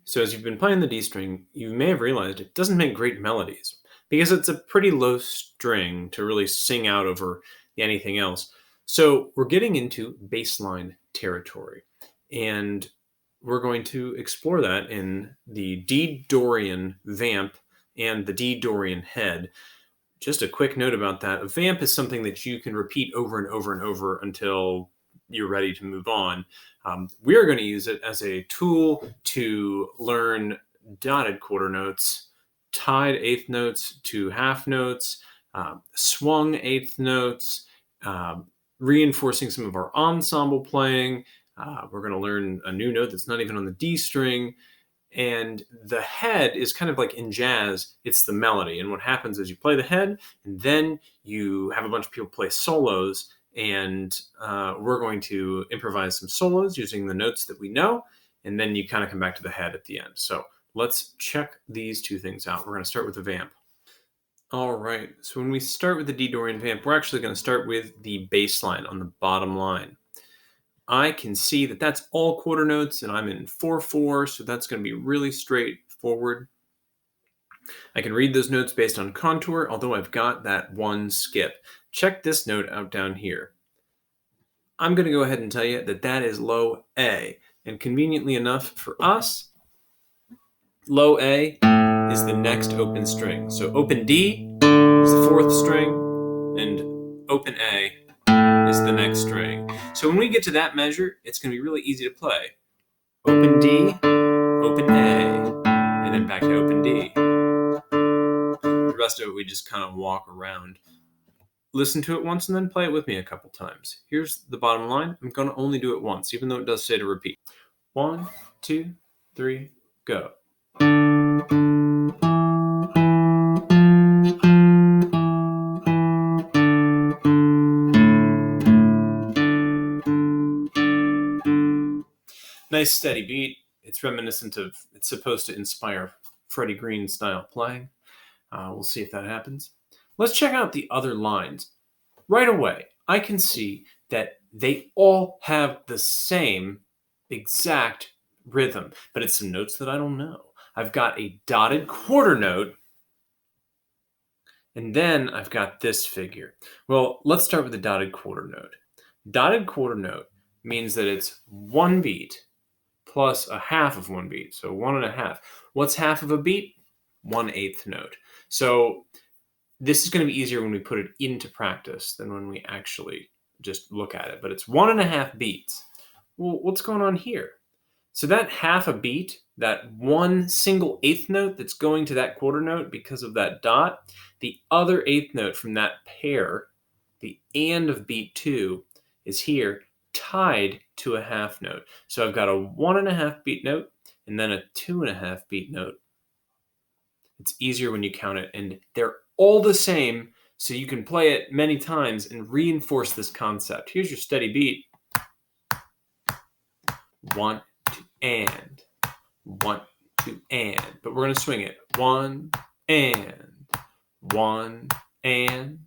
So as you've been playing the D string, you may have realized it doesn't make great melodies because it's a pretty low string to really sing out over anything else. So we're getting into bassline territory, and we're going to explore that in the D Dorian Vamp and the D Dorian Head. Just a quick note about that. A vamp is something that you can repeat over and over and over until you're ready to move on. We're going to use it as a tool to learn dotted quarter notes, tied eighth notes to half notes, swung eighth notes, reinforcing some of our ensemble playing. We're going to learn a new note that's not even on the D string. And the head is kind of like in jazz, it's the melody. And what happens is you play the head, and then you have a bunch of people play solos. And we're going to improvise some solos using the notes that we know. And then you kind of come back to the head at the end. So let's check these two things out. We're going to start with the vamp. All right. So when we start with the D Dorian Vamp, we're actually going to start with the bass line on the bottom line. I can see that that's all quarter notes, and I'm in 4/4, so that's going to be really straightforward. I can read those notes based on contour, although I've got that one skip. Check this note out down here. I'm going to go ahead and tell you that that is low A, and conveniently enough for us, low A is the next open string. So open D is the fourth string, and open A is the next string. So when we get to that measure, it's going to be really easy to play. Open D, open A, and then back to open D. The rest of it we just kind of walk around. Listen to it once and then play it with me a couple times. Here's the bottom line. I'm going to only do it once, even though it does say to repeat. 1, 2, 3, go. Nice steady beat. It's reminiscent of, it's supposed to inspire Freddie Green style playing. We'll see if that happens. Let's check out the other lines. Right away, I can see that they all have the same exact rhythm, but it's some notes that I don't know. I've got a dotted quarter note, and then I've got this figure. Well, let's start with the dotted quarter note. Dotted quarter note means that it's one beat plus a half of one beat, so 1.5. What's half of a beat? 1/8 note. So this is going to be easier when we put it into practice than when we actually just look at it. But it's 1.5 beats. Well, what's going on here? So that half a beat, that one single eighth note that's going to that quarter note because of that dot, the other eighth note from that pair, the and of beat 2, is here tied to a half note. So I've got a 1.5 beat note and then a 2.5 beat note. It's easier when you count it, and they're all the same, so you can play it many times and reinforce this concept. Here's your steady beat. 1, 2, and 1, 2, and. But we're going to swing it. 1, and 1, and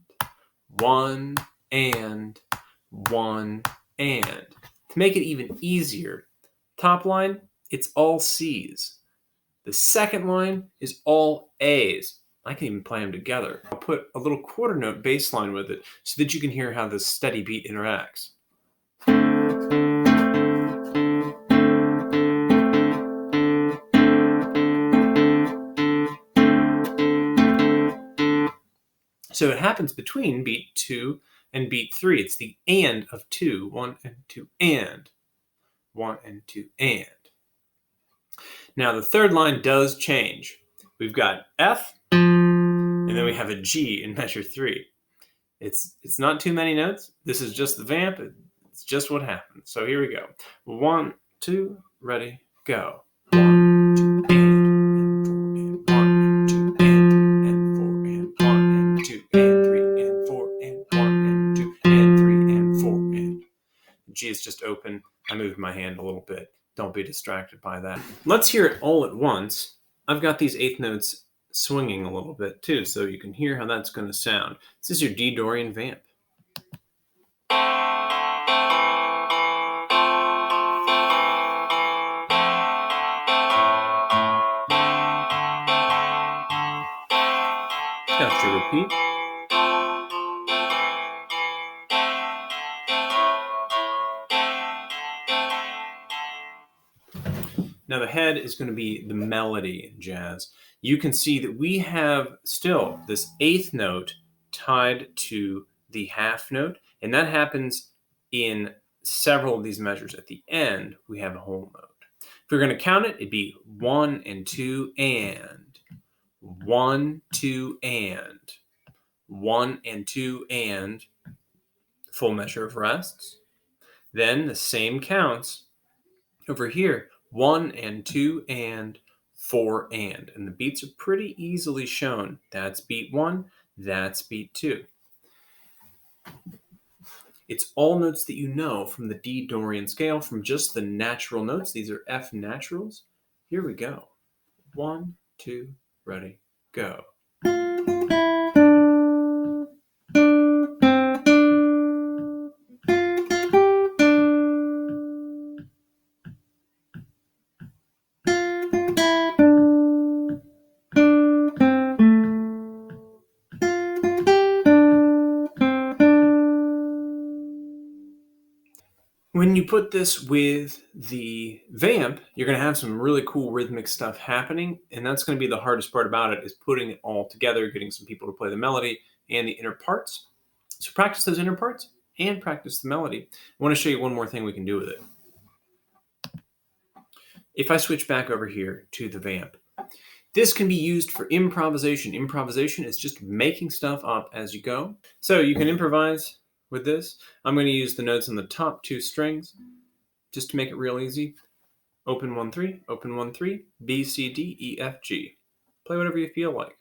1, and 1, and. To make it even easier, top line, it's all C's. The second line is all A's. I can even play them together. I'll put a little quarter note bass line with it so that you can hear how the steady beat interacts. So it happens between beat 2 and beat 3. It's the and of 2. 1 and 2 and. 1 and 2 and. Now the third line does change. We've got F, and then we have a G in measure 3. It's not too many notes. This is just the vamp. It's just what happens. So here we go. 1, 2, ready, go. 1, 2, and 4, and 1, and 2, and 4, and 1, and 2, and 3, and 4, and 1, and 2, and 3, and 4, and. G is just open. I moved my hand a little bit. Don't be distracted by that. Let's hear it all at once. I've got these eighth notes swinging a little bit too, so you can hear how that's going to sound. This is your D Dorian Vamp. repeat. Now the head is going to be the melody in jazz. You can see that we have still this eighth note tied to the half note, and that happens in several of these measures. At the end, we have a whole note. If we're going to count it, it'd be 1 and 2 and 1, 2 and 1 and 2 and full measure of rests. Then the same counts over here, 1 and 2 and 4 and the beats are pretty easily shown. That's beat 1, that's beat 2. It's all notes that you know from the D Dorian scale, from just the natural notes. These are F naturals. Here we go. 1, 2, ready, go. When you put this with the vamp, you're going to have some really cool rhythmic stuff happening, and that's going to be the hardest part about it, is putting it all together, getting some people to play the melody and the inner parts. So practice those inner parts and practice the melody. I want to show you one more thing we can do with it. If I switch back over here to the vamp, this can be used for improvisation. Improvisation is just making stuff up as you go. So you can improvise with this. I'm going to use the notes on the top 2 strings just to make it real easy. Open 1, 3, open 1, 3, B, C, D, E, F, G. Play whatever you feel like.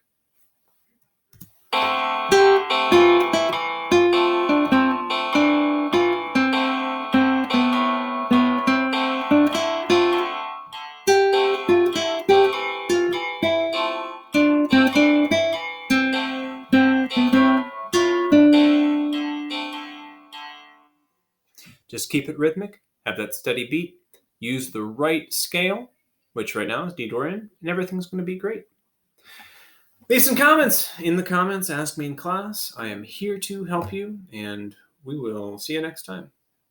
Just keep it rhythmic, have that steady beat, use the right scale, which right now is D Dorian, and everything's going to be great. Leave some comments in the comments, ask me in class. I am here to help you, and we will see you next time.